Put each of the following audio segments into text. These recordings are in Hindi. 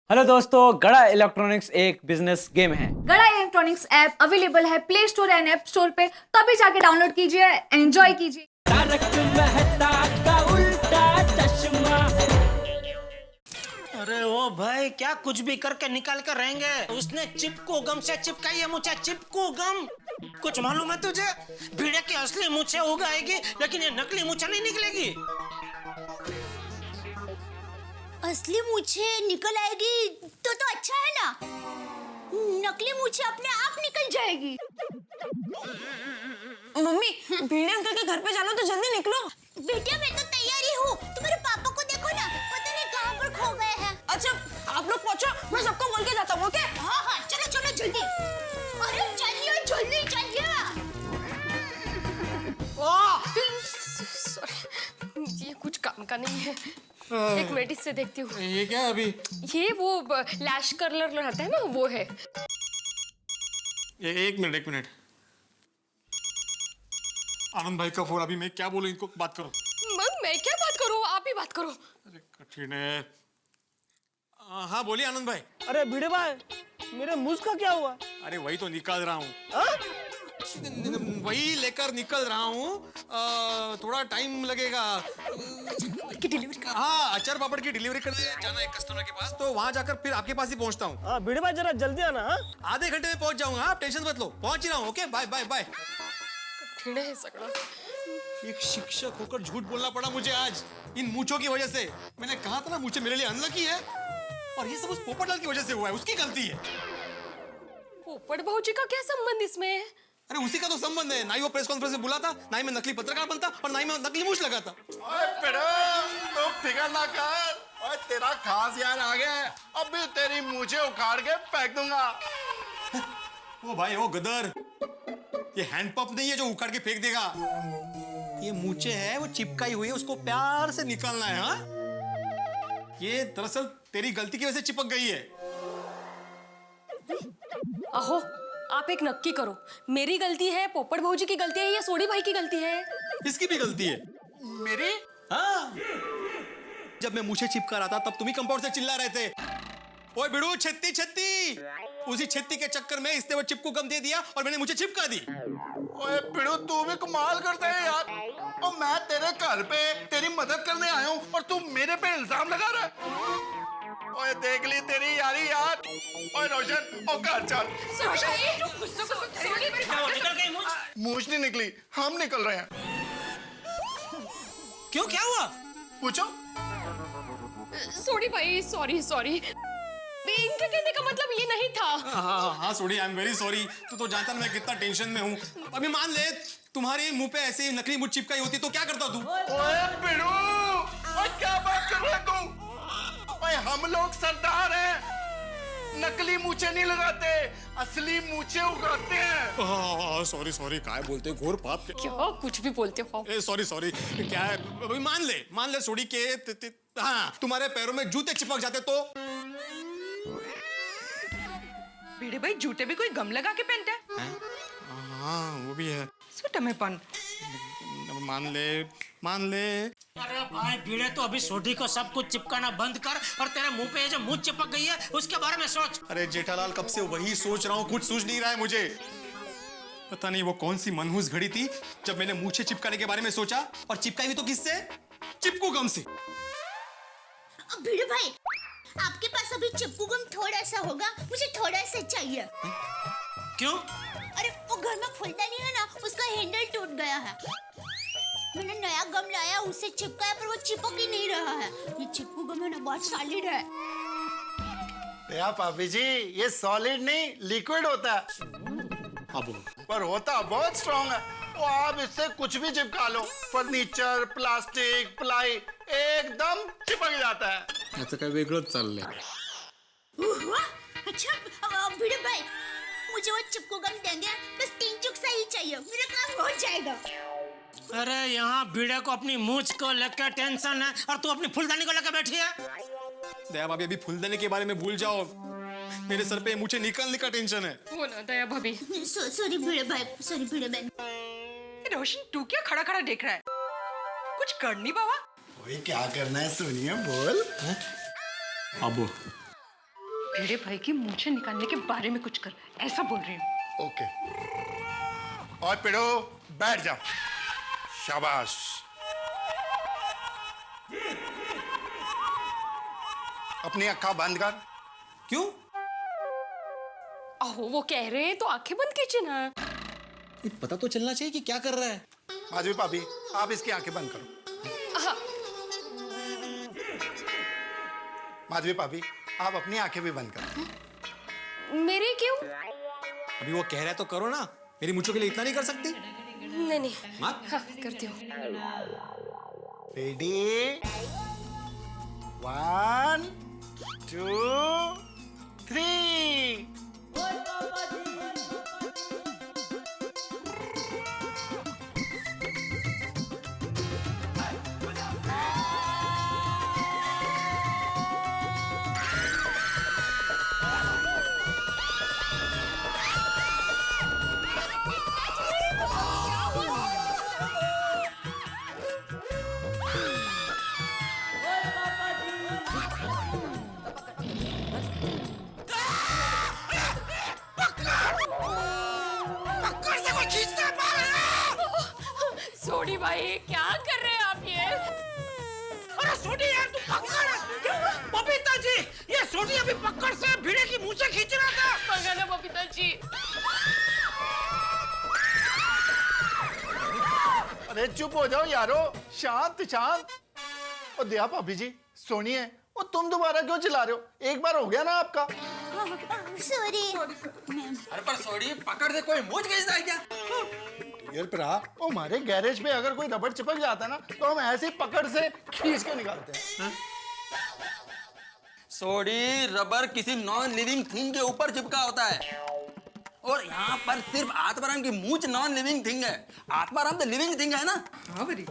हेलो दोस्तों, गड़ा इलेक्ट्रॉनिक्स एक बिजनेस गेम है। गड़ा इलेक्ट्रॉनिक्स ऐप अवेलेबल है play store and app store पे, तभी जाके डाउनलोड कीजिए, एंजॉय कीजिए। अरे ओ भाई, क्या कुछ भी करके निकाल कर रहेंगे। उसने चिपको गम से चिपकाई है मुझे, चिपको गम। कुछ मालूम है तुझे? भेड़िया की असली मूछें उगाएगी, लेकिन ये नकली मूछें नहीं निकलेगी। असली मूछे निकल आएगी तो अच्छा है ना। नकली मूछे अपने आप निकल जाएगी। मम्मी, भिड़े अंकल के घर पे जाना, तो जल्दी निकलो। बेटिया, मैं तो तैयारी हूँ। तुम्हारे पापा को देखो ना, पता नहीं कहाँ पर खो गए हैं। अच्छा, आप लोग पहुंचो, मैं सबको बोल के जाता हूँ। ओके? हाँ हाँ, चलो चलो जल्दी। अरे चलिए जल्दी चलिए। ये कुछ काम का नहीं है। एक मिनट, इससे देखती हूँ। ये क्या है अभी? ये वो लैश कर्लर रहता है ना, वो है। ये एक मिनट। आनंद भाई का फोन। अभी मैं क्या बोलूं इनको? बात करो। मैं क्या बात करूँ, आप ही बात करो। अरे कठिन है। हाँ बोलिए आनंद भाई। अरे भिड़े भाई, मेरे मुझ का क्या हुआ? अरे वही तो निकाल रहा हूँ। वही लेकर निकल रहा हूँ। थोड़ा टाइम लगेगा। हाँ, अचार पापड़ की डिलीवरी करने जाना है कस्टमर के पास, तो वहाँ जाकर फिर आपके पास ही पहुँचता हूँ। हाँ भिड़े भाई, जरा जल्दी आना। हाँ, आधे घंटे में पहुँच जाऊंगा। आप टेंशन मत लो, पहुँच ही रहा हूँ। Okay, bye bye bye. कठिन है सगड़ा। एक शिक्षक होकर झूठ बोलना पड़ा मुझे आज, इन मूंछों की वजह से। मैंने कहा था ना, मूंछें मेरे लिए अनलकी है, और ये सब उस पोपटलाल की वजह से हुआ है। उसकी गलती है। पोपट भाऊजी का क्या संबंध इसमें? अरे उसी का तो संबंध है। ना ही वो प्रेस कॉन्फ्रेंस में बुला था, ना ही मैं नकली पत्रकार बनता, और ना ही मैं नकली मूंछ लगाता। ओए तो फिकर ना कर। ओए तेरा खास यार आ गया है, अभी तेरी मूछें उखाड़ के फेंक दूंगा। ओ भाई, ओ गदर, ये हैंड पंप नहीं है जो उखाड़ के फेंक देगा। ये मूंछें है, वो चिपकाई हुई है, उसको प्यार से निकालना है। हाँ, ये दरअसल तेरी गलती की वजह से चिपक गई है। अहो, आप एक नक्की करो, मेरी गलती है, पोपट भाऊजी की गलती है, या सोडी भाई की गलती है? इसकी भी गलती है। मेरी? हाँ, जब मैं मूछें चिपका रहा था, तब तुम ही कंपाउंड से चिल्ला रहे थे, ओए बिड़ू छत्ती छत्ती। उसी छत्ती के चक्कर में इसने वो चिपको गम दे दिया और मैंने मुझे चिपका दी। ओए बिड़ू, तू भी कमाल करता है यार। और मैं तेरे घर पे तेरी मदद करने आया हूँ, और तू मेरे पे इल्जाम लगा रहा है। ओए देख ली तेरी यारी यार। ओए रोशन, ओ घर चल। निकल गई मूछ? मूछ नहीं निकली, हम निकल रहे हैं। क्यों, क्या हुआ? पूछो। सोडी भाई, सॉरी। इनके कहने का मतलब ये नहीं था। हाँ sorry, I am very sorry. तू तो जानता ना मैं कितना टेंशन में हूँ। अभी मान ले तुम्हारे मुंह पे ऐसे नकली मूछ चिपकाई होती तो क्या करता तू? ओए बिड़ू, ओए क्या बात कर रहा है तू? ओए हम लोग सरदार हैं, नकली मूछें नहीं लगाते, असली मूछें उगाते हैं। सॉरी, काय बोलते घोर पाप के। क्या कुछ भी बोलते हो? सॉरी, क्या है? अभी मान ले सोडी के हाँ, तुम्हारे पैरों में जूते चिपक जाते तो? भिड़े भाई, जूते भी कोई गम लगा के पहनता है? हाँ, वो भी है। सुटमेपन। मान ले। अरे भाई भिड़े, तो अभी सोडी को सब कुछ चिपकाना बंद कर, और तेरे मुंह पे जो मूछ चिपक गई है उसके बारे में सोच। अरे जेठालाल, कब से वही सोच रहा हूँ, कुछ सूझ नहीं रहा है मुझे। पता नहीं वो कौन सी मनहूस घड़ी थी जब मैंने मूछें चिपकाने के बारे में सोचा, और चिपकाई भी तो किससे? चिपकू गम से। भिड़े भाई, आपके पास अभी चिपकू गम थोड़ा सा होगा, मुझे थोड़ा सा चाहिए। क्यों? अरे वो घर में फुलदानी है ना, उसका हैंडल टूट गया है। मैंने नया गम लाया, उसे चिपकाया, पर वो चिपक ही नहीं रहा है। ये चिपकू गम है ना, बहुत सॉलिड है। या पापी जी, ये सॉलिड नहीं लिक्विड होता है, पर होता बहुत स्ट्रॉन्ग है। तो आप इससे कुछ भी चिपका लो, फर्नीचर, प्लास्टिक, प्लाई, एकदम चिपक जाता है। आता काय वेगळंच चाललंय। अच्छा भिड़े भाई, मुझे वो चिपकू गम देंगे, बस 3 चुक सा ही चाहिए, मेरा काम हो जाएगा। अरे यहाँ भिड़े को अपनी मूछ को लेकर टेंशन है, और तू अपनी फुलदानी को लेकर बैठी है। दया भाभी, अभी फुलदानी के बारे में भूल जाओ, मेरे सर पे मुझे निकालने का टेंशन है। वो ना दया भाभी। सॉरी भिड़े भाई, सॉरी भिड़े भाई। रोशन, तू क्या खड़ा खड़ा देख रहा है? कुछ कर नहीं बाबा। वही क्या करना है, सुनिए बोल। अब भिड़े भाई की मूछें निकालने के बारे में कुछ कर, ऐसा बोल रही हूँ। ओके। और पिड़ो बैठ जाओ। शाबाश। अपनी अक्खा बंद कर। क्यों? अहो वो कह रहे हैं तो आंखें बंद कीजिए ना। ये पता तो चलना चाहिए कि क्या कर रहा है। माधवी भाभी, आप इसकी आंखें बंद करो। हाँ। माधवी भाभी, आप अपनी आंखें भी बंद करो। मेरे क्यों? अभी वो कह रहा है तो करो ना। मेरी मूंछों के लिए इतना नहीं कर सकती? नहीं नहीं। मत। हाँ करती हूँ। रेडी 1 2 3। सोडी भाई क्या कर रहे हैं आप ये? अरे सोडी यार तू पकड़। क्या हुआ? बबीता जी, ये सोडी अभी पकड़ से भिड़े की मूंछें खींच रहा था। पकड़ना बबीता जी। अरे चुप हो जाओ यारो, शांत शांत। और दिया भाभी जी सुनिए, और तुम दोबारा क्यों चिल्ला रहे हो? एक बार हो गया ना आपका। सॉरी। अरे पर सोडी पकड़ से कोई मूंछ खींचता है क्या? यार पर वो हमारे गैरेज में अगर कोई रबड़ चिपक जाता है ना तो हम ऐसे ही पकड़ से खींच के निकालते हैं। सोडी रबर किसी नॉन लिविंग थिंग के ऊपर चिपका होता है और यहाँ पर सिर्फ आत्माराम की मूंछ नॉन लिविंग थिंग है। आत्माराम तो लिविंग थिंग है ना। हाँ बरी।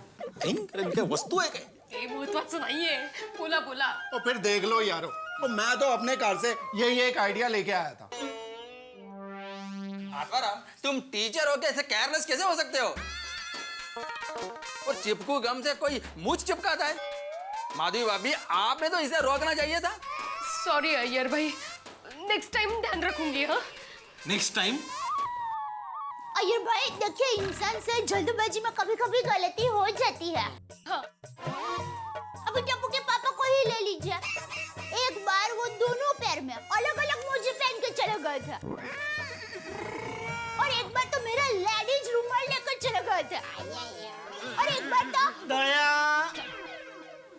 थिंग वस्तु है क्या? ये बहुत बात सुनाइए। बोला बोला। और फिर देख लो यारो, तो मैं तो अपने कार से यही एक आइडिया लेके आया था। आत्माराम तुम टीचर हो के ऐसे केयरलेस कैसे हो सकते हो? और चिपकू गम से कोई मूंछ चिपकाता है? माधवी भाभी आपने तो इसे रोकना चाहिए था। सॉरी अय्यर भाई, नेक्स्ट टाइम ध्यान रखूंगी। हाँ नेक्स्ट टाइम। अय्यर भाई देखिए, इंसान से जल्दबाजी में कभी कभी गलती हो जाती है। हाँ। अभी टप्पू के पापा को ही ले लीजिए। एक बार वो दोनों पैर में अलग अलग मोजे पहन के चले गए थे और एक बार तो मेरा लेडीज रुमाल लेकर चले गए थे और एक बार तो दया,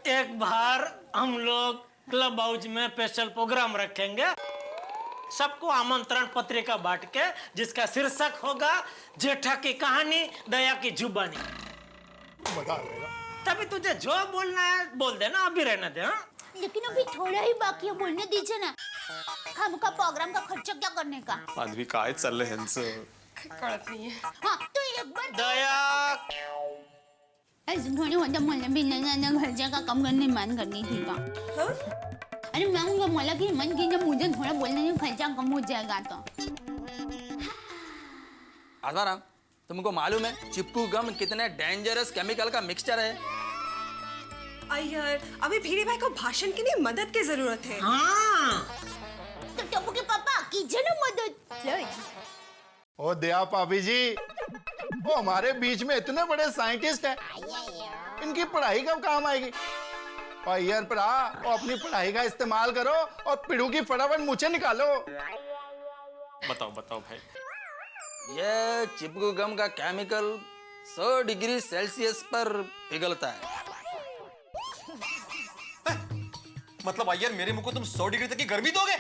एक बार हम लोग क्लब हाउस में स्पेशल प्रोग्राम रखेंगे। सबको आमंत्रण पत्रिका बांट के, जिसका शीर्षक होगा जेठा की कहानी दया की जुबानी। मजा आ जाएगा। तभी तुझे जो बोलना है बोल देना, अभी रहने दे। हाँ? लेकिन अभी थोड़ा ही बाकी है, बोलने दीजिए ना। हम का प्रोग्राम का खर्चा क्या करने का? माधवी काय चाललंय ह्यांचं? कळत नहीं है। हाँ तो एक बार दया ऐसे थोड़ी होता, मुझे भी नया खर्चा का कम करने मान करनी थी का। अरे मैं उनका मोला की मन की जब मुझे थोड़ा बोलने में खर्चा कम हो जाएगा तो। आत्माराम तुमको मालूम है चिपकू गम कितने डेंजरस केमिकल का मिक्सचर है? अय्यर अभी भिड़े भाई को भाषण के लिए मदद की जरूरत है। हाँ। तो टप्पू के पापा कीजिए ना मदद। ओ दया भाभी जी, वो हमारे बीच में इतने बड़े साइंटिस्ट हैं, इनकी पढ़ाई कब काम आएगी? और यार पर वो अपनी पढ़ाई का इस्तेमाल करो और पिड़ू की फटाफट मूंछें निकालो। बताओ बताओ भाई। ये चिपकू गम का केमिकल 100 डिग्री सेल्सियस पर पिघलता है। मतलब यार मेरे मुंह को तुम 100 डिग्री तक की गर्मी दोगे?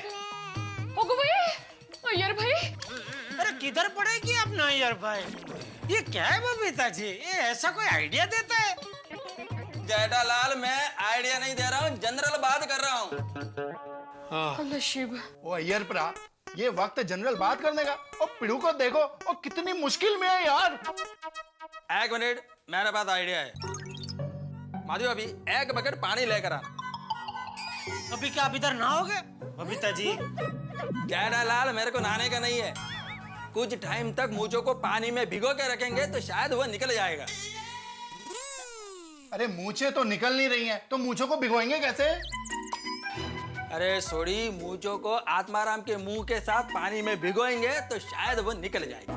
ओगो भाई, अय्यर भाई। अरे किधर पड़ेगी अपना यार भाई? ये क्या है बबीता जी, ये ऐसा कोई आइडिया देता है? जेठालाल मैं आइडिया नहीं दे रहा हूँ, जनरल बात कर रहा हूँ। नशीब। ओ अय्यर परा, ये वक्त जनरल बात करने का। और पिड़ू को देखो, और कितनी मुश्किल में है यार। एक मिनट, मेरे पास आइडिया है। माधवी अभी एक बकेट पानी लेकर आ। अभी क्या आप इधर नहाओगे बबीता जी? जेठालाल मेरे को नहाने का नहीं है, कुछ टाइम तक मूंछों को पानी में भिगो के रखेंगे तो शायद वो निकल जाएगा। अरे मूंछें तो निकल नहीं रही हैं, तो मूंछों को भिगोएंगे कैसे? अरे सोड़ी, मूंछों को आत्माराम के मुंह के साथ पानी में भिगोएंगे तो शायद वो निकल जाएगी।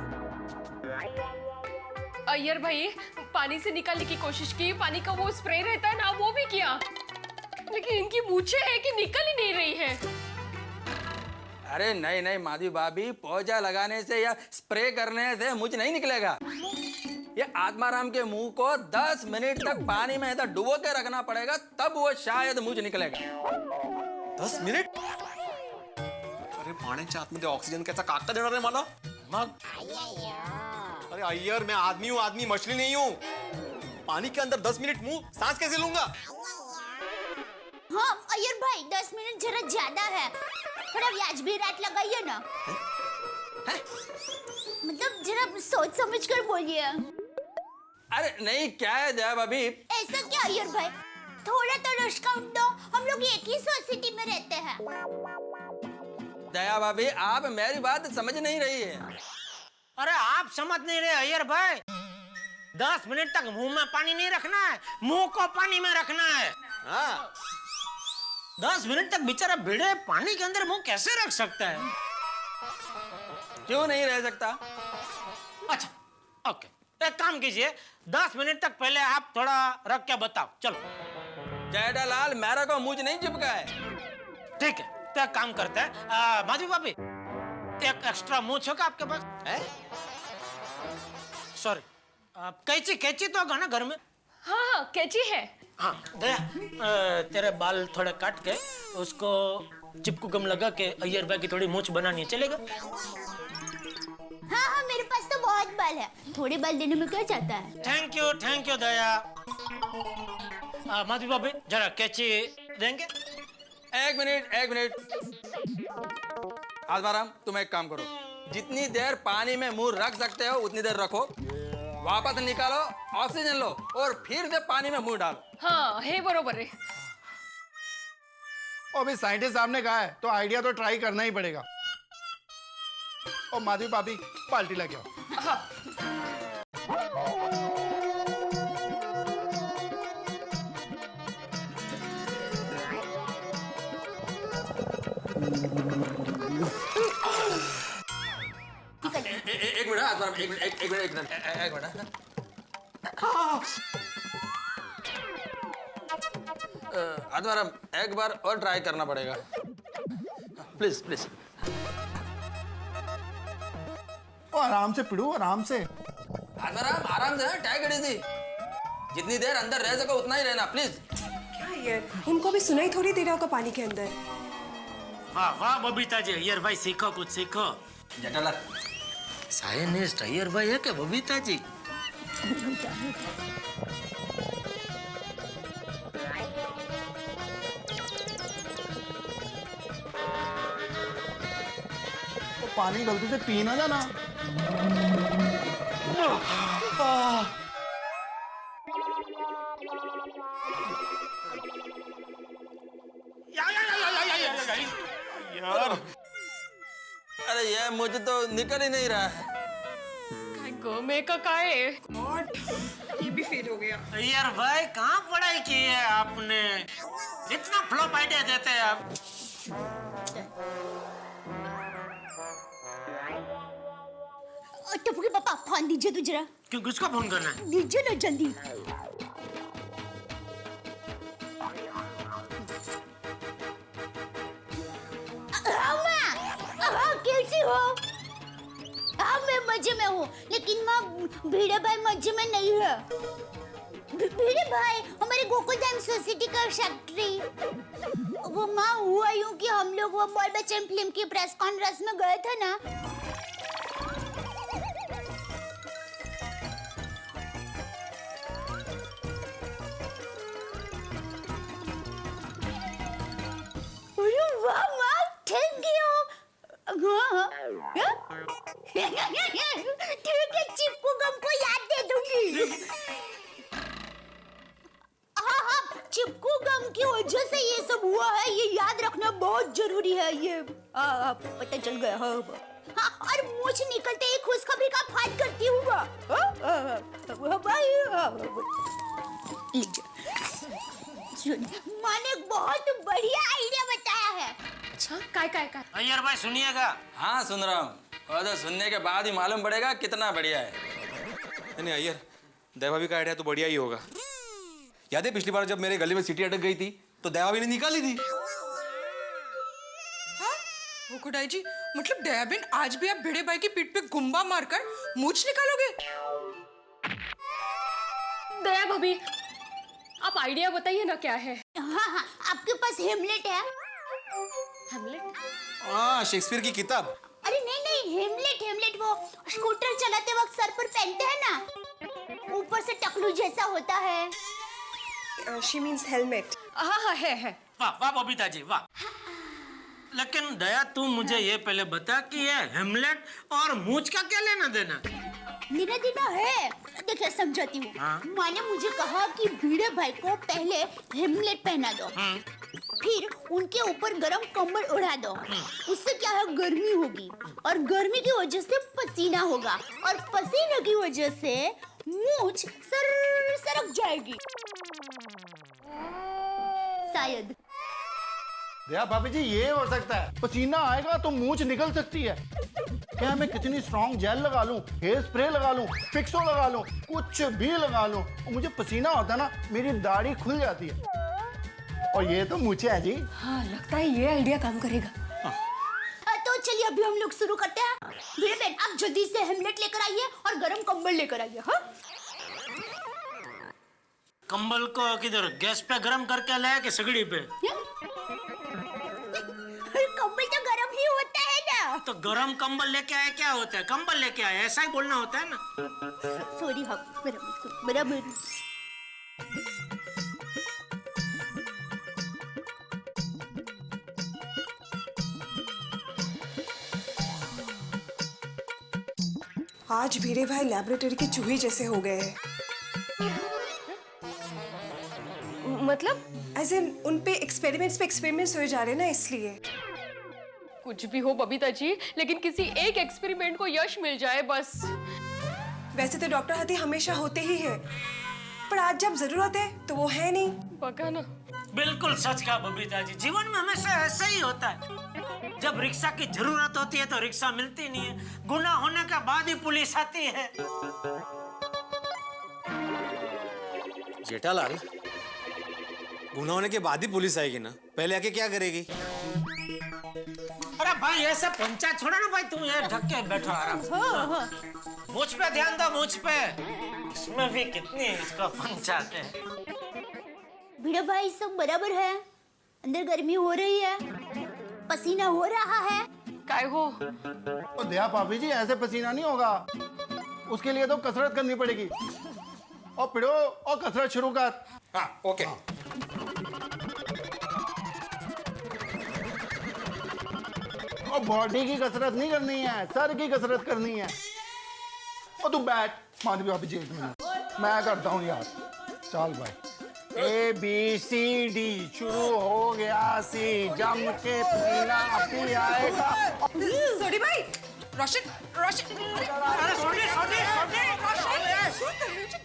अय्यर भाई, पानी से निकालने की कोशिश की, पानी का वो स्प्रे रहता है ना, वो भी किया, लेकिन इनकी मूंछें है कि निकल ही नहीं रही है। अरे नहीं नहीं माधवी भाभी, पोछा लगाने से या स्प्रे करने से मुझ नहीं निकलेगा। ये आत्माराम के मुंह को 10 मिनट तक पानी में ऐसा डुबो के रखना पड़ेगा, तब वो शायद मुझ निकलेगा। 10 मिनिट? अरे पाण्याच्या आतमध्ये ऑक्सिजन कैसा काटता देणार आहे मला? मग अरे अय्यर, मैं आदमी हूँ, आदमी मछली नहीं हूँ। पानी के अंदर 10 मिनट मुंह सांस कैसे लूंगा? हाँ अय्यर भाई, 10 मिनट जरा ज्यादा है, थोड़ा व्याजबी रेट लगाइए ना। मतलब जरा सोच समझ कर बोलिए। अरे नहीं, क्या है दया भाभी? ऐसा क्या अय्यर भाई, थोड़ा तो डिस्काउंट दो, हम लोग एक ही सोसाइटी में रहते हैं। दया भाभी, आप मेरी बात समझ नहीं रही है। अरे आप समझ नहीं रहे अय्यर भाई, 10 मिनट तक मुंह में पानी नहीं रखना है, मुंह को पानी में रखना है। हाँ, 10 मिनट तक बेचारा भिड़े पानी के अंदर मुंह कैसे रख सकता है? क्यों नहीं रह सकता? अच्छा, ओके, एक काम कीजिए, 10 मिनट तक पहले आप थोड़ा रख के बताओ। चलो जेठालाल, मेरा को मुझ नहीं चिपका है। ठीक है, तो एक काम करते हैं, माधवी भाभी, एक एक्स्ट्रा मूंछ होगा आपके पास? सॉरी, कैंची कैंची तो होगा ना घर में? हाँ हाँ, कैंची है। हाँ दया, तेरे बाल थोड़े काट के उसको चिपकू गम लगा के अय्यर भाई की थोड़ी मूंछ बनानी है, चलेगा? हाँ हाँ, मेरे पास तो बहुत बाल है, थोड़े बाल देने में क्या जाता है। थैंक यू दया। माधवी भाभी, जरा कैंची देंगे? एक मिनट। आत्माराम, तुम एक काम करो, जितनी देर पानी में मुंह रख सकते हो उतनी देर रखो, वापस निकालो, ऑक्सीजन लो और फिर से पानी में मुंह डालो। हाँ, है बरोबर है। अभी साइंटिस्ट साहब ने कहा है तो आइडिया तो ट्राई करना ही पड़ेगा। और माधवी भाभी, बाल्टी लगे आओ। हाँ। एक मिनट आत्माराम, एक मिनट। आत्माराम, एक बार और ट्राई करना पड़ेगा, प्लीज। आराम से पिड़ू, आराम से। आत्माराम, आराम से, ट्राई करी थी, जितनी देर अंदर रह सको उतना ही रहना, प्लीज। क्या यार, उनको भी सुनाई थोड़ी दे रहा होगा पानी के अंदर। वाह बबीता जी, अय्यर भाई सीखो, कुछ सीखो। जेठालाल, साइंटिस्ट अय्यर भाई है क्या बबीता जी? तो पानी गलती से पी ना जाना। यार, अरे ये मुझे तो निकल ही नहीं रहा है। ये भी फेल हो गया। अय्यर भाई, कहाँ पढ़ाई की है आपने? इतना फ्लॉप आइडिया देते हैं आप। टप्पू के पापा, फोन दीजिए तू जरा। क्यों, किसको फोन करना है? दीजिए ना जल्दी। कैसी हो? हाँ, मैं मजे में हूँ, लेकिन माँ भिड़े भाई मजे में नहीं है। भिड़े भाई हमारे गोकुल धाम सोसाइटी का सेक्रेटरी। वो माँ, हुआ यूँ कि हम लोग वो बॉल बच्चन फिल्म की प्रेस कॉन्फ्रेंस में गए थे ना। वाह माँ, थैंक यू। ठीक है, चिपकू गम को याद दे दूंगी। हाँ, चिपकू गम की वजह से ये सब हुआ है, ये याद रखना बहुत जरूरी है। ये पता चल गया। हाँ, और मूंछ निकलते ही खुशखबरी का फाट करती हूँ। सुन, माँ ने एक बहुत बढ़िया आइडिया बताया है। अच्छा काय अय्यर भाई सुनिएगा। हाँ सुन रहा हूँ, और तो सुनने के बाद ही मालूम पड़ेगा कितना बढ़िया है। नहीं अय्यर, दया भाभी का आइडिया तो बढ़िया ही होगा। याद है पिछली बार जब मेरे गले में सीटी अटक गई थी तो दया भाभी ने निकाली थी। खुदाई जी, मतलब दयाबेन आज भी आप भिड़े भाई की पीठ पे गुम्बा मारकर मूछ निकालोगे? दया भाभी, आप आइडिया बताइए ना क्या है। हाँ हाँ, आपके पास हेमलेट है? हेमलेट? हाँ, शेक्सपियर की किताब। अरे नहीं नहीं, हेमलेट वो स्कूटर चलाते वक्त सर पर पहनते हैं ना, ऊपर से टकलू जैसा होता है। She means helmet. हाँ है। वाह वाह बबीता जी वाह। लेकिन दया तू मुझे ये पहले बता कि ये हेमलेट और मूछ का क्या लेना देना? लेना देना है, देखिए समझाती हूँ। हाँ? माँ ने मुझे कहा कि भिड़े भाई को पहले हेमलेट पहना दो, फिर उनके ऊपर गरम कंबल उड़ा दो। उससे क्या है, गर्मी होगी और गर्मी की वजह से पसीना होगा और पसीने की वजह से मूछ सरक जाएगी शायद। दया भाभी जी, ये हो सकता है। पसीना आएगा तो मूंछ निकल सकती है। क्या मैं कितनी स्ट्रॉन्ग जेल लगा लूं, हेयर स्प्रे लगा लूं, फिक्सो लगा लूं, कुछ भी लगा लूं, और मुझे पसीना होता है ना, मेरी दाढ़ी खुल जाती है। और ये तो मूछे है जी। हाँ, लगता है ये आइडिया काम करेगा। तो चलिए अभी हम लोग शुरू करते हैं। भिड़े बहन, आप जल्दी से हेमलेट लेकर आइए और गरम कंबल लेकर आइए। हाँ, कंबल को किधर गैस पे गरम करके लाया कि सगड़ी पे? कंबल तो गरम ही होता है ना। तो गरम कंबल लेके आए क्या होता है? कंबल लेके आए, ऐसा ही बोलना होता है ना। सॉरी, हाँ बराबर। आज भिड़े भाई लैबोरेटरी के चूहे जैसे हो गए हैं। मतलब एज इन उन पे एक्सपेरिमेंट्स हो जा रहे हैं ना, इसलिए। कुछ भी हो बबीता जी, लेकिन किसी एक एक्सपेरिमेंट को यश मिल जाए बस। वैसे तो डॉक्टर हती हमेशा होते ही है, पर आज जब जरूरत है तो वो है नहीं। पका ना। बिल्कुल सच कहा बबीता जी, जीवन में हमेशा ऐसा ही होता है। जब रिक्शा की जरूरत होती है तो रिक्शा मिलती नहीं है, गुनाह होने के बाद ही पुलिस आती है। जेठालाल, गुनाह होने के बाद ही पुलिस आएगी ना, पहले आके क्या करेगी? अरे भाई ऐसा पंचायत छोड़ा ना भाई, तुम ये ढक के बैठो आराम से। मुझ पे ध्यान दो, मुझ पे। इसमें भी कितनी इसका पंचायत है। भिड़े भाई सब बराबर है, अंदर गर्मी हो रही है, पसीना हो रहा है। काय हो? और दया भाभी जी, ऐसे पसीना नहीं होगा, उसके लिए तो कसरत करनी पड़ेगी। और पिड़ो और कसरत शुरू कर। हाँ, ओके। और बॉडी की कसरत नहीं करनी है, सर की कसरत करनी है। और तू बैठ माधवी भाभी जी, एक मिनट मैं करता हूँ यार। चल भाई, ABCD शुरू हो गया, सी जम के पीना अभी आएगा। सॉरी भाई, रोशन अरे सोनी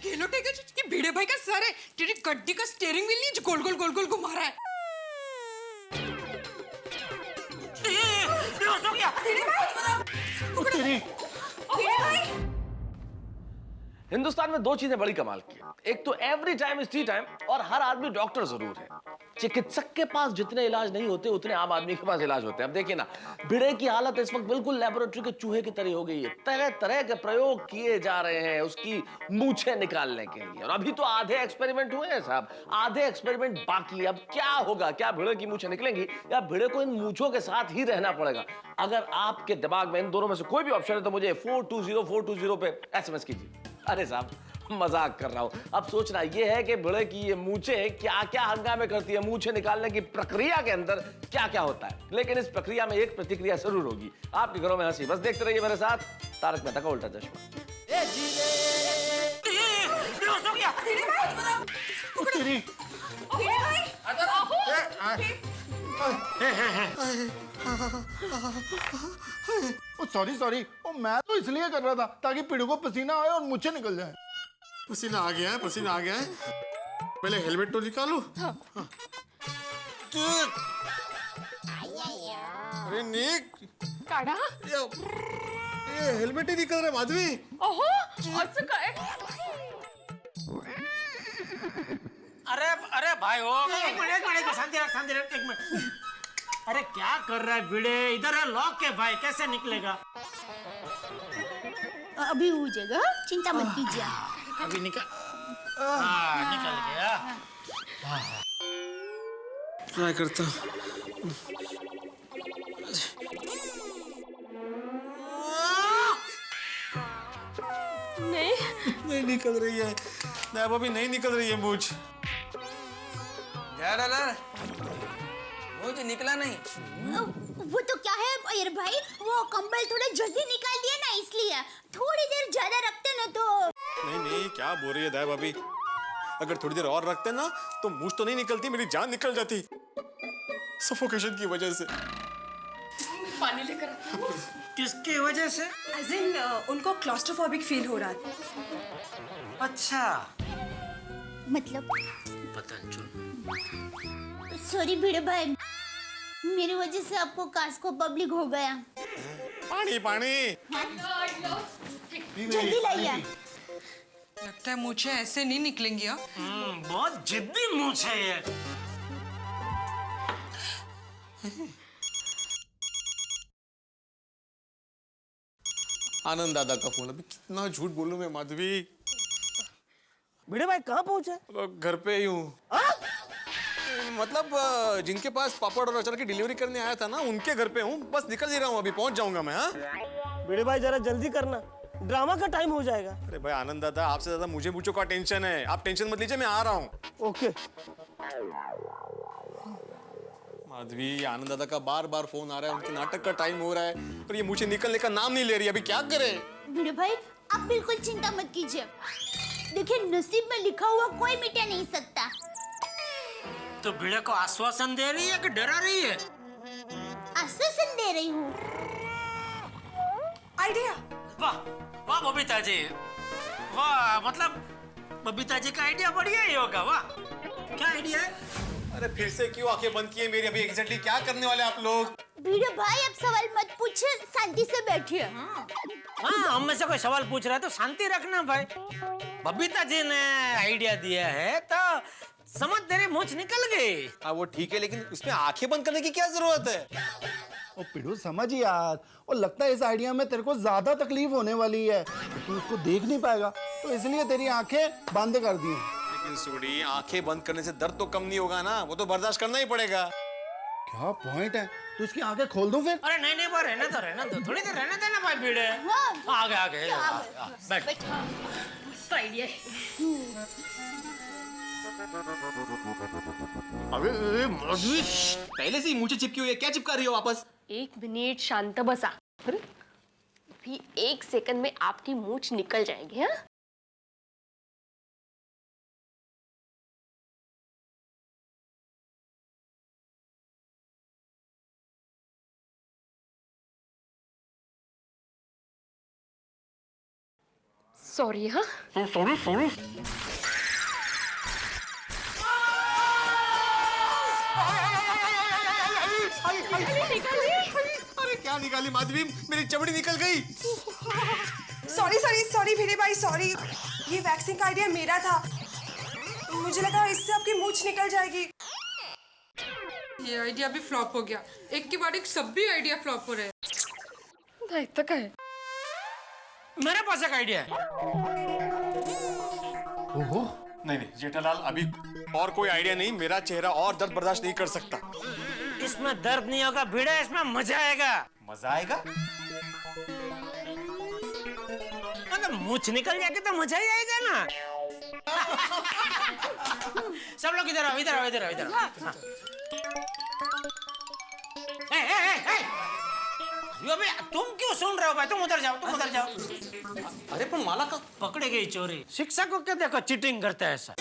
घेलोटे का ये भिड़े भाई का सर है, तेरी गड्डी का स्टीयरिंग व्हील नहीं गोल गोल घुमा रहा है। हो गया। तेरी हिंदुस्तान में दो चीजें बड़ी कमाल की हैं। एक तो every time is T time, और हर आदमी डॉक्टर जरूर है। चिकित्सक के पास जितने इलाज नहीं होते उतने आम आदमी के पास इलाज होते हैं। अब देखिए ना, भिड़े की हालत इस वक्त बिल्कुल लेबोरेटरी के चूहे की तरह हो गई है। तरह तरह के प्रयोग किए जा रहे हैं उसकी मूछें निकालने के लिए, और अभी तो आधे एक्सपेरिमेंट हुए हैं साहब, आधे एक्सपेरिमेंट बाकी। अब क्या होगा? क्या भिड़े की मूछें निकलेंगी या भिड़े को इन मूछों के साथ ही रहना पड़ेगा? अगर आपके दिमाग में इन दोनों में से कोई भी ऑप्शन है तो मुझे 420 पे SMS कीजिए। अरे साहब, मजाक कर रहा हूं। अब सोचना यह है कि भिड़े की ये मूछें क्या क्या हंगामे करती है, मूछें निकालने की प्रक्रिया के अंदर क्या क्या होता है। लेकिन इस प्रक्रिया में एक प्रतिक्रिया जरूर होगी। आपके घरों में हंसी, बस देखते रहिए मेरे साथ तारक मेहता का उल्टा चश्मा। सॉरी, मैं तो इसलिए कर रहा था ताकि पिड़ू को पसीना आए और मुझे निकल जाए। पसीना आ गया है। पहले हेलमेट तो निकालो। हाँ। अरे निक, काढा ये हेलमेट ही निकल रहा है माधवी। ओहो असं काय अरे अरे भाई हो, एक मिनट शांति रख एक मिनट। अरे क्या कर रहा है भिड़े, इधर है लॉक है भाई, कैसे निकलेगा? अभी हो जाएगा, चिंता मत कीजिए। अभी निकल गया। ट्राई करता हूँ। नहीं निकल रही है, नहीं अभी नहीं निकल रही है मूंछ। मुझे निकला नहीं। वो तो क्या है अयर भाई, वो कंबल थोड़ा जल्दी निकाल दिया ना, इसलिए थोड़ी देर ज्यादा रखते ना तो। नहीं क्या बोल रही है दाई भाभी, अगर थोड़ी देर और रखते ना तो मूंछ तो नहीं निकलती, मेरी जान निकल जाती सफोकेशन की वजह से। पानी लेकर किसकी वजह से? As in, उनको क्लॉस्ट्रोफोबिक फील हो रहा था। अच्छा मतलब पता चल। सॉरी भिड़े भाई, मेरी वजह से आपको कास को पब्लिक हो गया। पानी जल्दी लाइए। लगता है मुझे ऐसे नहीं निकलेंगी। बहुत जिद्दी मूंछ है ये। आनंद दादा का फोन, अभी कितना झूठ बोलूं मैं माधवी। भिड़े भाई कहाँ पहुंचे? घर पे ही हूँ। मतलब जिनके पास पापड़ और अचार की डिलीवरी करने आया था ना, उनके घर पे हूँ, बस निकल ही रहा हूँ, अभी पहुंच जाऊंगा मैं। हाँ भिड़े भाई जरा जल्दी करना, ड्रामा का टाइम हो जाएगा। अरे भाई आनंद दादा, आपसे ज्यादा मुझे मूंछों का टेंशन है, आप टेंशन मत लीजिए, मैं आ रहा हूँ। ओके। माधवी, आनंद दादा का बार बार फोन आ रहा है, उनके नाटक का टाइम हो रहा है, पर ये मुझे निकलने का नाम नहीं ले रही, अभी क्या करे? भिड़े भाई आप बिल्कुल चिंता मत कीजिए, देखिए नसीब में लिखा हुआ कोई मिटा नहीं सकता। तो भिड़े को आश्वासन दे रही है कि डरा रही है? आश्वासन दे रही हूँ। आइडिया। वाह बबीता जी, वाह, मतलब बबीता जी का आइडिया बढ़िया ही होगा। वाह, क्या आइडिया है? अरे फिर से क्यों आंखें बंद की है मेरी? अभी एग्जैक्टली क्या करने वाले आप लोग? भिड़े भाई अब सवाल मत पूछिए, शांति से बैठिए। हाँ, हम में से कोई सवाल पूछ रहा है तो शांति रखना भाई। बबीता जी ने आइडिया दिया है तो समझ तेरी मूंछ निकल गई। हाँ वो ठीक है, लेकिन उसमें आंखें बंद करने की क्या जरूरत है? ओ पिड़ू समझ यार, और लगता है इस आइडिया में तेरे को ज्यादा तकलीफ होने वाली है, तू उसको देख नहीं पाएगा, तो इसलिए तेरी आंखें बंद कर दी। लेकिन सूरी, आंखें बंद करने से दर्द तो कम नहीं होगा ना, वो तो बर्दाश्त करना ही पड़ेगा। क्या पॉइंट है, तो इसकी आंखें खोल दूं फिर? अरे नहीं वो रहने दो, थोड़ी देर रहने देना भाई भिड़े। आगे बैठ। मस्त आइडिया है। अबे माधवी, पहले से ही मूंछें चिपकी हुई है, क्या चिपका रही हो वापस? 1 मिनट शांत बसा। अभी 1 सेकंड में आपकी मूंछ निकल जाएगी। हाँ सॉरी। हाँ सॉरी। अरे क्या निकाली माधवी, मेरी चमड़ी निकल गई। सॉरी भिड़े भाई, सॉरी। ये वैक्सीन का आइडिया मेरा था, मुझे लगा इससे आपकी मूंछ निकल जाएगी। ये आइडिया भी फ्लॉप हो गया, एक के बाद एक सब भी आइडिया फ्लॉप हो रहे हैं। तो क्या है? मेरे पास एक आइडिया है। ओहो, नहीं जेठालाल, अभी और कोई आइडिया नहीं, मेरा चेहरा और दर्द बर्दाश्त नहीं कर सकता। इसमें दर्द नहीं होगा भिड़े, इसमें मजा आएगा। मजा आएगा? अगर मूंछ निकल जाएगी तो मजा ही आएगा ना। सब लोग इधर आओ। अबे तुम क्यों सुन रहे हो भाई? तुम उधर जाओ। अरे पर माला का पकड़े गई चोरी। शिक्षक को क्या देखो चीटिंग करता है ऐसा।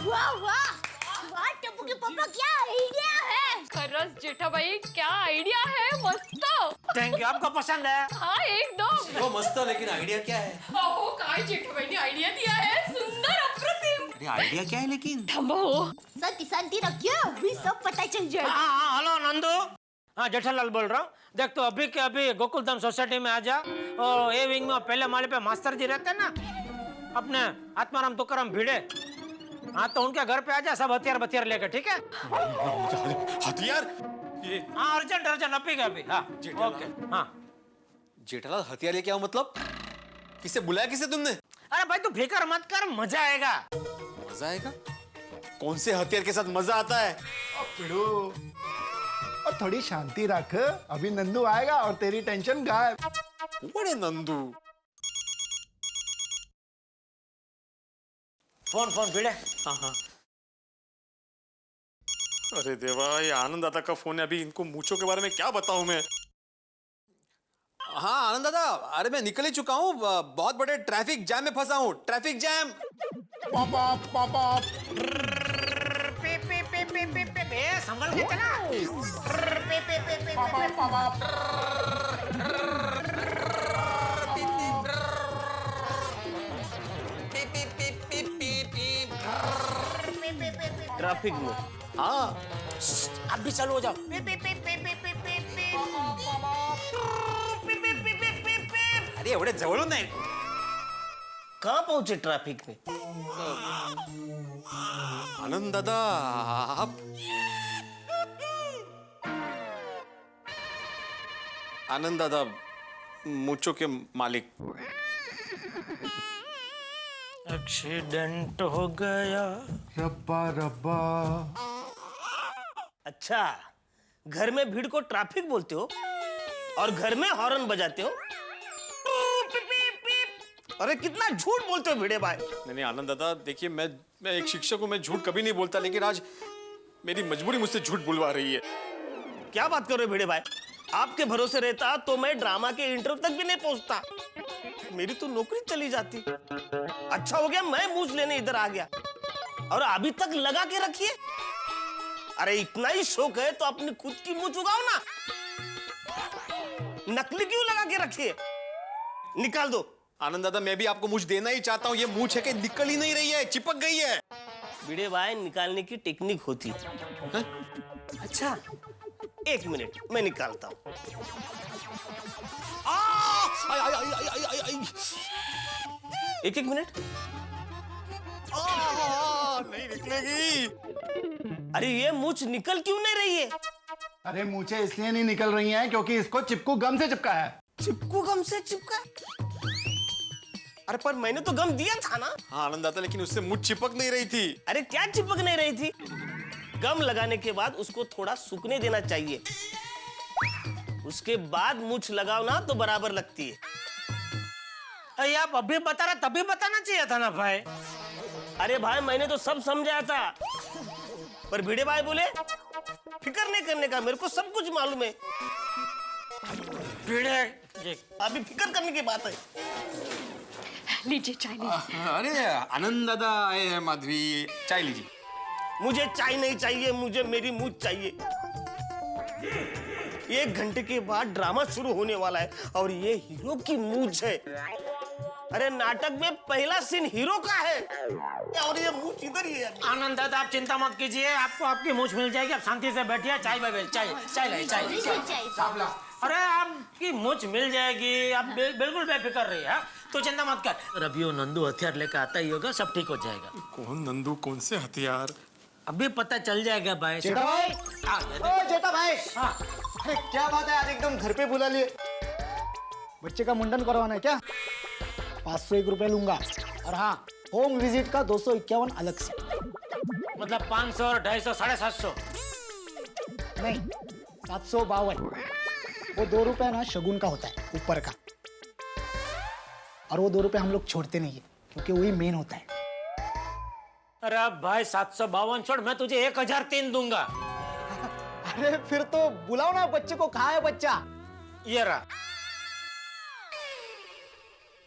वाह टप्पू के पापा, क्या आइडिया है। खरंच जेठाबाई क्या आइडिया है मस्त थैंक यू, आपको पसंद है? हाँ एकदम वो मस्त लेकिन आइडिया क्या है? अहो काय जेठाबाई ने आइडिया दिया है सुंदर अप्रतिम अरे आइडिया क्या है लेकिन? थांबा हो शांति शांति रखिए, अभी सब पता चल जाएगा। हाँ, हेलो नंदू। हाँ, जेठालाल बोल रहा हूँ। देख तो अभी के अभी गोकुलधाम सोसाइटी में आ जा और ए विंग में पहले माले पे मास्टर जी रहते हैं ना, अपने आत्माराम तुकाराम भिड़े। हाँ, तो उनके घर पे आ जा, सब हथियार बथियार लेकर, ठीक है? हथियार? ये हाँ, अर्जेंट अर्जेंट अभी के अभी। हाँ, ओके। हाँ, जेठालाल हथियार लेके आओ मतलब? किसे बुलाया किसे तुमने? अरे भाई तू फिकर मत कर, मजा आएगा। मजा आएगा? कौन से हथियार के साथ मजा आता है? पिड़ू, और थोड़ी शांति रख, अभी नंदू आएगा और तेरी टेंशन गायब। बड़े नंदू। फोन भिड़े। हाँ हाँ। अरे देवा, ये आनंद दादा का फोन है। अभी इनको मूंछों के बारे में क्या बताऊं मैं? हाँ आनंद दादा, अरे मैं निकल ही चुका हूँ, बहुत बड़े ट्रैफिक जैम में फंसा हूँ। Traffic jam. संभल के चला। ट्रैफिक में। हाँ, अब भी चालू हो जाओ। अरे एवढे जवळून नाही। कहाँ पहुंचे ट्रैफिक में? आनंद दादा, आप आनंद दादा मूंछों के मालिक। एक्सीडेंट हो गया। रब्बा रब्बा। अच्छा, घर में भीड़ को ट्रैफिक बोलते हो और घर में हॉर्न बजाते हो? अरे कितना झूठ बोलते हो भिड़े भाई। नहीं आनंद दादा, देखिए मैं एक शिक्षक हूँ, मैं झूठ कभी नहीं बोलता, लेकिन आज मेरी मजबूरी मुझसे झूठ बुलवा रही है। क्या बात कर रहे हो भिड़े भाई? आपके भरोसे रहता तो मैं ड्रामा के इंटरव्यू तक भी नहीं पहुंचता, मेरी तो नौकरी चली जाती। अच्छा हो गया मैं मूछ लेने इधर आ गया, और अभी तक लगा के रखिए। अरे इतना ही शौक है तो अपनी खुद की मूछ उगाओ ना, नकली क्यों लगा के रखिए? निकाल दो। आनंद दादा, मैं भी आपको मूछ देना ही चाहता हूँ, ये मूछ है कि निकल ही नहीं रही है, चिपक गई है। भिड़े भाई निकालने की टेक्निक होती है। अच्छा, एक मिनट मैं निकालता हूं। एक मिनट। नहीं निकलेगी। अरे ये मूछ निकल क्यों नहीं रही है? अरे मूछें इसलिए नहीं निकल रही हैं क्योंकि इसको चिपकू गम से चिपका है। चिपकू गम से चिपका? अरे पर मैंने तो गम दिया था ना। हाँ आनंद दादा, लेकिन उससे मूछ चिपक नहीं रही थी। अरे क्या चिपक नहीं रही थी? गम लगाने के बाद उसको थोड़ा सूखने देना चाहिए, उसके बाद मूछ लगाओ ना तो बराबर लगती है। अरे आप अभी बता रहे, तभी बताना चाहिए था ना भाई। अरे भाई मैंने तो सब समझाया था, पर भिड़े भाई बोले फिक्र नहीं करने का, मेरे को सब कुछ मालूम है। भिड़े, अभी फिक्र करने की बात है। लीजिए चाय लीजिए। अरे आनंद दादा आए हैं, माधवी चाय लीजिए। मुझे चाय नहीं चाहिए, मुझे मेरी मूछ चाहिए। 1 घंटे के बाद ड्रामा शुरू होने वाला है और ये हीरो की मूछ है। अरे नाटक में पहला सीन हीरो का है और ये मूछ इधर ही है। आनंद दादा आप चिंता मत कीजिए, आपको आपकी मूछ मिल जाएगी। आप शांति से बैठिए, चाय चाय। अरे आपकी मूछ मिल जाएगी, आप बिल्कुल बेफिक्र रहिए। हाँ, तो चिंता मत कर। अभी वो नंदू हथियार लेकर आता ही होगा, सब ठीक हो जाएगा। कौन नंदू, कौन से हथियार? अभी पता चल जाएगा भाई। जेठा भाई, ओ जेठा भाई। हाँ। अरे क्या बात है, आज एकदम घर पे बुला लिए। बच्चे का मुंडन करवाना है क्या? 501 रुपए लूंगा, और हाँ होम विजिट का 251 अलग से। मतलब 500 और 250 750? नहीं, 752। वो 2 रुपए ना शगुन का होता है, ऊपर का, और वो 2 रुपए हम लोग छोड़ते नहीं है क्योंकि वही मेन होता है। अरे भाई 752 छोड़, मैं तुझे 1003 दूंगा। अरे फिर तो बुलाओ ना बच्चे को। कहाँ है बच्चा? ये रहा।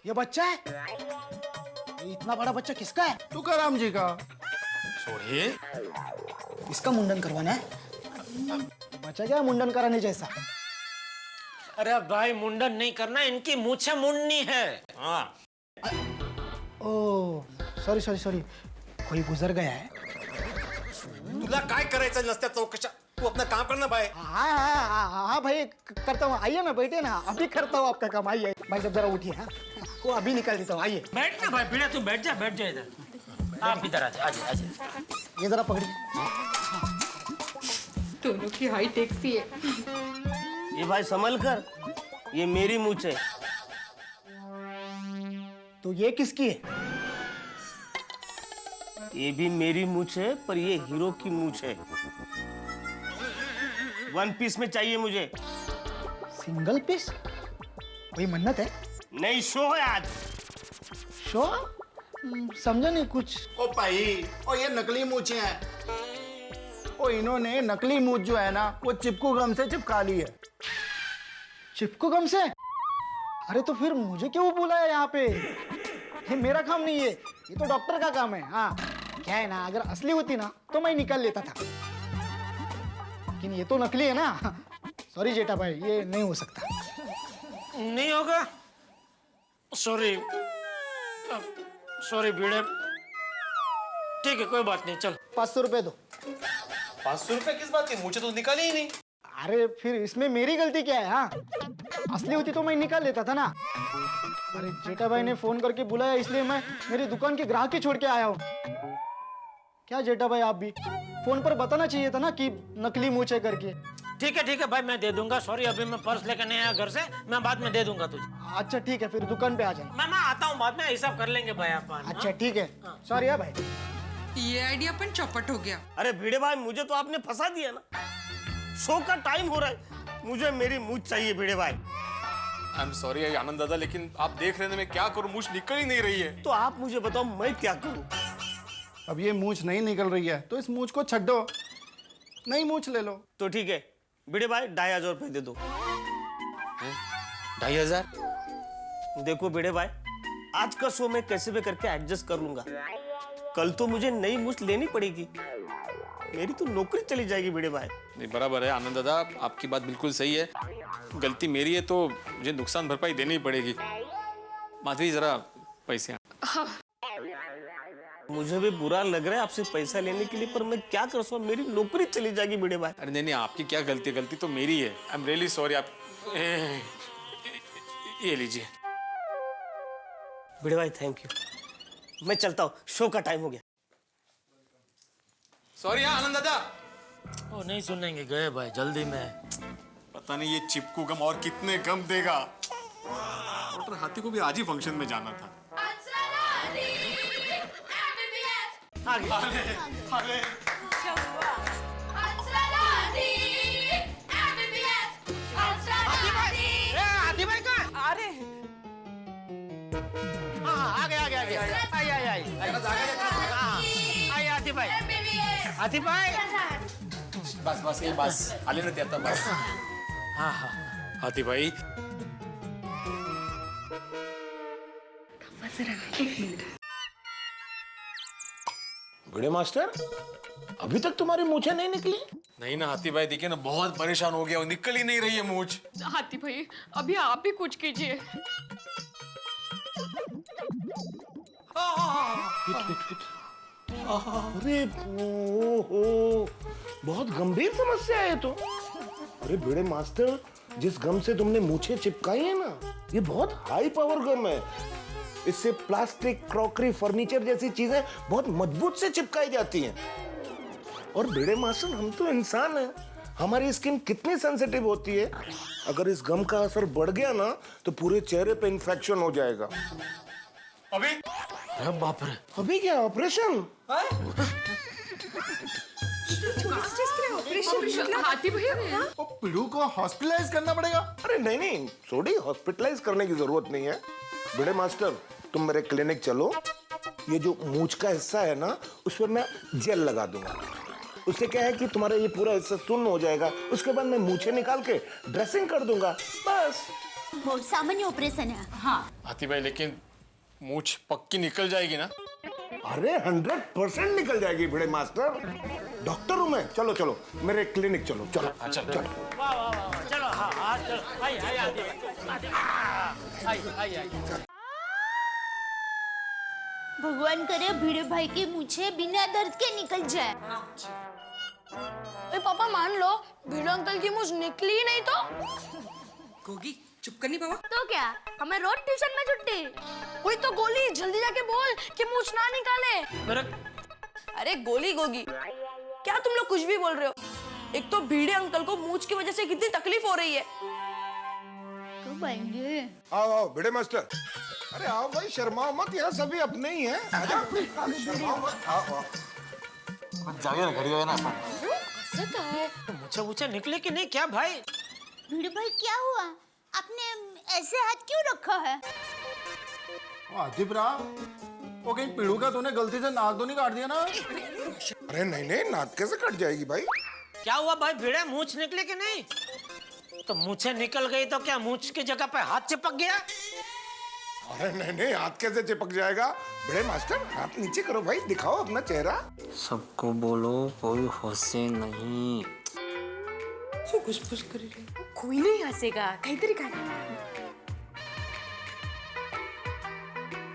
ये बच्चा है? ये इतना बड़ा बच्चा किसका है? तुकाराम जी का। छोड़िए, इसका मुंडन करवाना है। बचा क्या मुंडन कराने जैसा। अरे भाई मुंडन नहीं करना, इनकी मूछें मुंडनी है। हाँ। ओ सॉरी सॉरी सॉरी, कोई गुजर गया है। तुला काय करायचं नसत्या चौकशा, तू अपना काम करना भाई। हाँ हाँ हाँ हाँ भाई करता हूँ, आइए ना बैठे ना, अभी करता हूँ आपका काम, आइए भाई साहब जरा उठिए। हाँ वो अभी निकाल देता हूँ, आइए। बैठ ना भाई, भिड़े तू बैठ जा इधर। आप इधर आ जा। ये जरा पकड़िए। दोनों की हाइट एक सी है। ये भाई संभल कर, ये मेरी मूछ है। तो ये किसकी है? ये भी मेरी मूछ है, पर ये हीरो की मूछ है। 1 पीस में चाहिए मुझे। Single piece? कोई मन्नत है? नहीं, शो है आज। शो? समझा नहीं कुछ। ओ भाई, ओ ये नकली मूछें हैं। ओ इन्होंने नकली मूछ जो है ना, वो चिपकू गम से चिपका ली है। चिपकू गम से? अरे तो फिर मुझे क्यों बुलाया यहाँ पे? ये मेरा काम नहीं है, ये तो डॉक्टर का काम है। हाँ क्या है ना, अगर असली होती ना तो मैं निकाल लेता था, लेकिन ये तो नकली है ना। सॉरी जेठा भाई, ये नहीं हो सकता। नहीं होगा? सॉरी भिड़े, ठीक है कोई बात नहीं, चल। 500 रुपए दो। 500 रुपए किस बात की, मुझे तो निकाली ही नहीं। अरे फिर इसमें मेरी गलती क्या है? हाँ असली होती तो मैं निकाल लेता था ना। अरे जेठा भाई ने फोन करके बुलाया, इसलिए मैं मेरी दुकान के ग्राहक ही छोड़ के आया हूँ। क्या जेठा भाई, आप भी फोन पर बताना चाहिए था ना कि नकली मूछ है करके। ठीक है भाई, मैं दे दूंगा। सॉरी अभी मैं पर्स लेकर नहीं आया घर से, मैं बाद में दे दूंगा तुझे। अच्छा ठीक है, फिर दुकान पे आ जाए। मैं आता हूँ, बाद में हिसाब कर लेंगे भाई अपन। अच्छा ठीक है, सॉरी है भाई। ये आइडिया अपन चौपट हो गया। अरे भिड़े भाई, मुझे तो आपने फंसा दिया ना। शो का टाइम हो रहा है, मुझे मेरी मूछ चाहिए भिड़े भाई। आई एम सॉरी आनंद दादा, लेकिन आप देख रहे हैं मैं क्या करूं, मूछ निकल ही नहीं रही है। तो आप मुझे बताओ मैं क्या करूं? अब ये मूछ नहीं निकल रही है तो इस मूछ को छड्डो, नई मूछ ले लो। तो ठीक है भिड़े भाई, 2500 रुपए दे दो। 2500? देखो भिड़े भाई, आज का शो मैं कैसे भी करके एडजस्ट कर लूंगा। कल तो मुझे नई मूछ लेनी पड़ेगी, मेरी तो नौकरी चली जाएगी भिड़े भाई। नहीं बराबर है आनंद दादा, आपकी बात बिल्कुल सही है। गलती मेरी है तो मुझे नुकसान भरपाई देनी पड़ेगी। माधवी जरा पैसे। मुझे भी बुरा लग रहा है आपसे पैसा लेने के लिए, पर मैं क्या कर सकता हूँ, मेरी नौकरी चली जाएगी भिड़े भाई। अरे नहीं, आपकी क्या गलती है, गलती तो मेरी है। I am really sorry. आप ये लीजिए। भिड़े भाई थैंक यू, मैं चलता हूँ, शो का टाइम हो गया। सॉरी आनंद दादा। वो नहीं सुनेंगे, गए भाई जल्दी में। पता नहीं ये चिपकू गम और कितने गम देगा। डॉक्टर हाथी को भी आज ही फंक्शन में जाना था। आगे। हाथी भाई का? अरे आगे आई हाथी भाई। हाथी भाई बस ये बस आले ना आता बस। हाँ हाथी भाई, भिड़े मास्टर, अभी तक तुम्हारी मूछें नहीं निकली? नहीं ना हाथी भाई, देखिए ना बहुत परेशान हो गया, वो निकल ही नहीं रही है मूछ। हाथी भाई अभी आप भी कुछ कीजिए। अरे ओहो, बहुत गंभीर समस्या है ये तो। अरे भिड़े मास्टर, जिस गम से तुमने मूछें चिपकाई है ना, ये बहुत हाई पावर गम है। इससे प्लास्टिक, क्रॉकरी, फर्नीचर जैसी चीजें बहुत मजबूत से चिपकाई जाती हैं। और भिड़े मास्टर, हम तो इंसान हैं, हमारी स्किन कितनी सेंसिटिव होती है। अगर इस गम का असर बढ़ गया ना तो पूरे चेहरे पे इन्फेक्शन हो जाएगा। अभी? अरे बाप रे, अभी क्या ऑपरेशन? हाथी भैया पिड़ू को हॉस्पिटलाइज करना पड़ेगा? अरे नहीं, थोड़ी हॉस्पिटलाइज करने की जरूरत नहीं है। भिड़े मास्टर, तुम मेरे क्लिनिक चलो, ये जो मूछ का हिस्सा है ना, उस पर मैं जेल लगा दूंगा। उससे क्या है कि तुम्हारा ये पूरा हिस्सा सुन्न हो जाएगा। उसके बाद मैं मूछें निकाल के ड्रेसिंग कर दूंगा, बस। वो सामान्य ऑपरेशन है। हाँ हाथी भाई, लेकिन मूछ पक्की निकल जाएगी ना? अरे 100% निकल जाएगी भिड़े मास्टर। डॉक्टर हूं मैं। चलो चलो मेरे क्लिनिक चलो चलो चलो। वाह वाह वाह, चलो हाँ हाँ चलो, आई आई आई। भगवान करे भिड़े भाई की मूछे बिना दर्द के निकल जाए। पापा मान लो भिड़े अंकल की मूछ निकली ही नहीं तो गोगी चुप करनी पापा। तो क्या हमें रोज ट्यूशन में छुट्टी? वही तो गोली, जल्दी जाके बोल कि मूछ ना निकाले। अरे गोली गोगी, क्या तुम लोग कुछ भी बोल रहे हो? एक तो भिड़े अंकल को मूछ की वजह से कितनी तकलीफ हो रही है। कब आएंगे? आओ आओ भिड़े मास्टर। अरे आओ भाई, शर्माओ मत, यहाँ सभी अपने ही हैं। आजा, शर्माओ मत, आओ आओ। जाइए ना, घर जाइए ना। मुझे निकले कि नहीं क्या भाई? भिड़े भाई क्या हुआ? आपने ऐसे हाथ क्यों रखा है? आदिप राव, वो कहीं पीड़ू का तूने गलती से नाक तो नहीं काट दिया ना? अरे नहीं नहीं, नाक कैसे कट जाएगी भाई? क्या हुआ भाई भिड़े, मूछ निकले कि नहीं? तो मूछे निकल गई तो क्या मूछ की जगह पे हाथ चिपक गया? अरे नहीं नहीं, हाथ कैसे चिपक जाएगा? भिड़े मास्टर हाथ नीचे करो भाई, दिखाओ अपना चेहरा। सबको बोलो कोई हंसे नहीं। खुश कर रही है। कोई नहीं हंसेगा, कई तरीका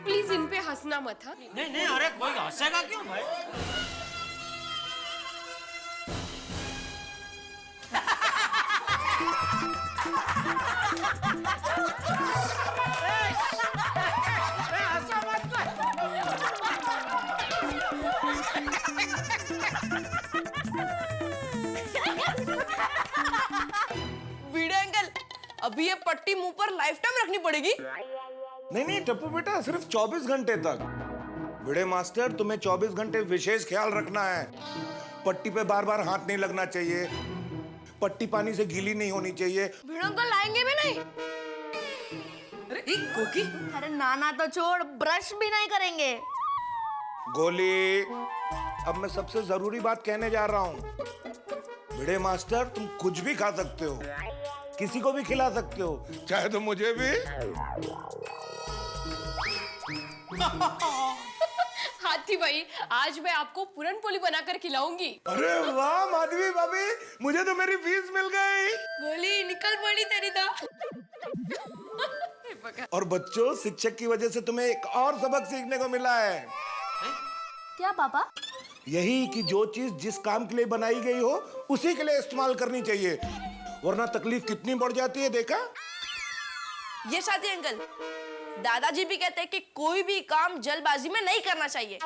प्लीज इन पे हंसना मत। हाँ नहीं नहीं, अरे कोई हंसेगा क्यों भाई? भिड़े अंकल, अभी ये पट्टी मुंह पर लाइफ टाइम रखनी पड़ेगी? नहीं नहीं टप्पू बेटा, सिर्फ 24 घंटे तक। भिड़े मास्टर तुम्हें 24 घंटे विशेष ख्याल रखना है। पट्टी पे बार बार हाथ नहीं लगना चाहिए, पट्टी पानी से गीली नहीं होनी चाहिए। भिड़े अंकल लाएंगे भी नहीं? अरे एक गोगी, अरे नाना तो छोड़, ब्रश भी नहीं करेंगे। गोली, अब मैं सबसे जरूरी बात कहने जा रहा हूँ। भिड़े मास्टर तुम कुछ भी खा सकते हो, किसी को भी खिला सकते हो, चाहे तो मुझे भी। हाथी भाई, आज मैं आपको पूरन पोली बनाकर खिलाऊंगी। अरे वाह माधवी भाभी, मुझे तो मेरी फीस मिल गई। गोली निकल पड़ी तेरी तो। और बच्चों, शिक्षक की वजह से तुम्हें एक और सबक सीखने को मिला है। क्या पापा? यही कि जो चीज जिस काम के लिए बनाई गई हो उसी के लिए इस्तेमाल करनी चाहिए, वरना तकलीफ कितनी बढ़ जाती है, देखा? ये साथी अंकल, दादाजी भी कहते हैं कि कोई भी काम जल्दबाजी में नहीं करना चाहिए।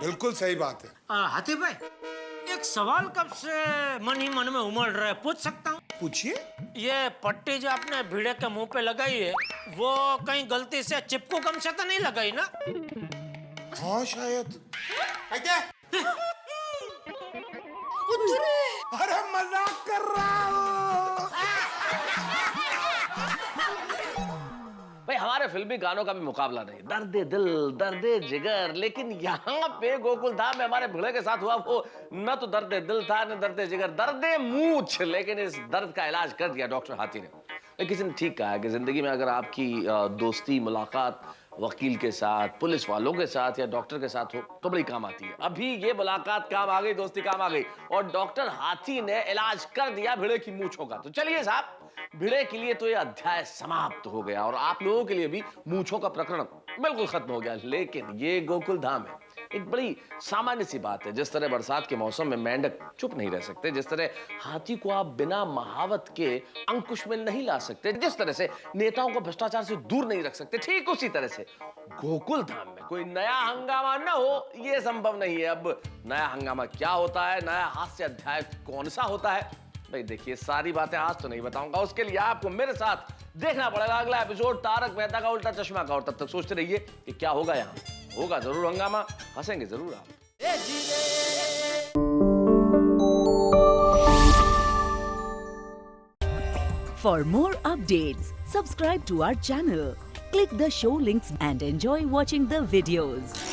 बिल्कुल सही बात है। हाथी भाई, एक सवाल कब से मन ही मन में उमड़ रहा है, पूछ सकता हूँ? पूछिए। ये पट्टी जो आपने भिड़े के मुंह पे लगाई है, वो कहीं गलती से चिपकू गम से तो नहीं लगाई ना? हाँ शायद। अरे मजाक कर रहा हूँ। भाई हमारे फिल्मी गानों का भी मुकाबला नहीं, दर्दे दिल दर्दे जिगर, लेकिन यहाँ पे गोकुल धाम में हमारे भिड़े के साथ हुआ वो न तो दर्दे दिल था न दर्दे जिगर, दर्दे मूछ। लेकिन इस दर्द का इलाज कर दिया डॉक्टर हाथी ने। किसी ने ठीक कहा है कि जिंदगी में अगर आपकी दोस्ती मुलाकात वकील के साथ, पुलिस वालों के साथ या डॉक्टर के साथ हो तो बड़ी काम आती है। अभी ये मुलाकात काम आ गई, दोस्ती काम आ गई, और डॉक्टर हाथी ने इलाज कर दिया भिड़े की मूंछों का। तो चलिए साहब, भिड़े के लिए तो ये अध्याय समाप्त हो गया और आप लोगों के लिए भी मूंछों का प्रकरण बिल्कुल खत्म हो गया। लेकिन ये गोकुल धाम है, एक बड़ी सामान्य सी बात है। जिस तरह बरसात के मौसम में मेंढक चुप नहीं रह सकते, जिस तरह हाथी को आप बिना महावत के अंकुश में नहीं ला सकते, जिस तरह से नेताओं को भ्रष्टाचार से दूर नहीं रख सकते, ठीक उसी तरह से गोकुल धाम में कोई नया हंगामा न हो ये संभव नहीं है। अब नया हंगामा क्या होता है, नया हास्य अध्याय कौन सा होता है, भाई देखिए सारी बातें आज तो नहीं बताऊंगा, उसके लिए आपको मेरे साथ देखना पड़ेगा अगला एपिसोड तारक मेहता का उल्टा चश्मा का। और तब तक सोचते रहिए कि क्या होगा, यहाँ होगा जरूर हंगामा, हंसेंगे जरूर आप। For more updates, subscribe to our channel, click the show links and enjoy watching the videos.